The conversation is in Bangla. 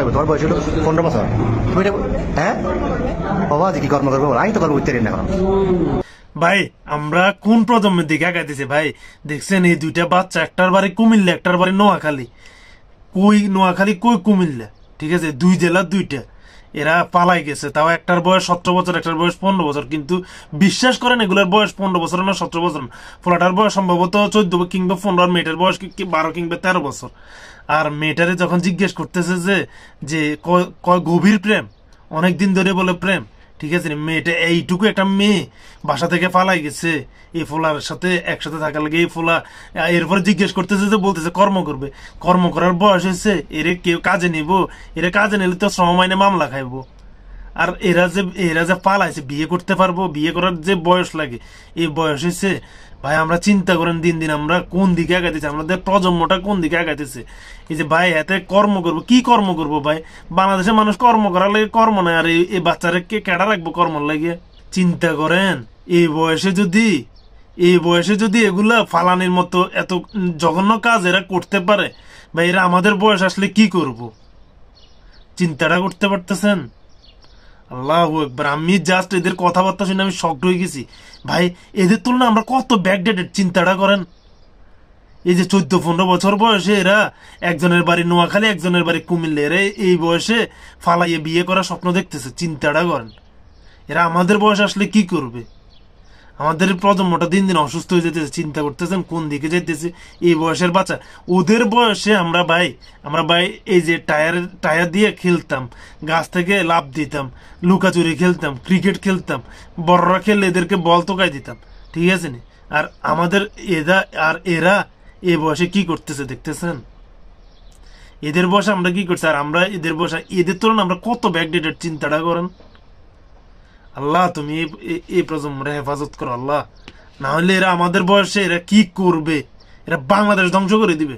থাকবে, তোমার বয়স হলো 15 বছর, তুমি এটা হ্যাঁ বাবা কি কর্ম করবো, আমি তো করবো উঠতে না এখন। ভাই আমরা কোন প্রজন্মের দিকে আগাইতেছে ভাই? দেখছেন এই দুইটা বাচ্চা, একটার বাড়ি কুমিল্লা, একটার বাড়ি নোয়াখালী। কই নোয়াখালী, কই কুমিল্লা, ঠিক আছে, 2 জেলা 2টা। এরা পালাই গেছে, তাও একটার বয়স 17 বছর, একটার বয়স 15 বছর। কিন্তু বিশ্বাস করেন এগুলোর বয়স 15 বছর না 17 বছর না, ফোলাটার বয়স সম্ভবত 14 কিংবা 15, আর মেয়েটার বয়স 12 কিংবা 13 বছর। আর মেয়েটারে যখন জিজ্ঞেস করতেছে যে গভীর প্রেম, অনেকদিন ধরে বলে প্রেম, ঠিক আছে, মেয়েটা এইটুকু একটা মেয়ে বাসা থেকে পালাই গেছে এই ফোলার সাথে একসাথে থাকার লাগে। এই ফোলা এরপরে জিজ্ঞেস করতেছে যে, বলতেছে কর্ম করবে, কর্ম করার বয়স হয়েছে, এরে কেউ কাজে নিব, এরা কাজে নিলে তো শ্রম আইনে মামলা খাইবো। আর এরা যে পালাইছে, বিয়ে করতে পারবো, বিয়ে করার যে বয়স লাগে এই বয়স হয়েছে। ভাই আমরা চিন্তা করেন দিন দিন আমরা কোন দিকে আগাইতেছি, আমাদের প্রজন্মটা কোন দিকে আগাইতেছে। এই যে ভাই এতে কর্ম করবো, কি কর্ম করবো ভাই? বাংলাদেশের মানুষ কর্ম করার লাগে কর্ম নাই, আর এই বাচ্চারা কে কেডা রাখবো কর্ম লাগে? চিন্তা করেন এই বয়সে যদি এগুলা ফালানির মতো এত জঘন্য কাজ এরা করতে পারে, ভাই এরা আমাদের বয়স আসলে কি করব? চিন্তাটা করতে পারতেছেন? আল্লাহু আকবার। আমি জাস্ট এদের কথাবার্তা শুনে আমি শকড হয়ে গেছি ভাই। এদের তুলনা আমরা কত ব্যাকডেটেড, চিন্তাটা করেন। এই যে 14-15 বছর বয়সে এরা একজনের বাড়ি নোয়াখালী, একজনের বাড়ি কুমিল্লা, এরা এই বয়সে ফালাইয়ে বিয়ে করার স্বপ্ন দেখতেছে। চিন্তাটা করেন, এরা আমাদের বয়স আসলে কি করবে? আমাদের প্রজন্মটা দিন দিন অসুস্থ হয়ে যেতেছে। চিন্তা করতেছেন কোন দিকে যেতেছে এই বয়সের বাচ্চা। ওদের বয়সে আমরা ভাই এই যে টায়ার দিয়ে খেলতাম, গাছ থেকে লাফ দিতাম, লুকাচুরি খেলতাম, ক্রিকেট খেলতাম, বড়রা খেললে এদেরকে বল তোকাই দিতাম, ঠিক আছে নি? আর আমাদের এরা এই বয়সে কি করতেছে দেখতেছেন? এদের বয়সে আমরা কি করছি, আর আমরা এদের বয়সে, এদের তুলনায় আমরা কত ব্যাকডেটেড, চিন্তাটা করেন। আল্লাহ তুমি এই প্রজন্মরে হেফাজত করো আল্লাহ, না হলে এরা আমাদের বয়সে এরা কি করবে? এরা বাংলাদেশ ধ্বংস করে দিবে।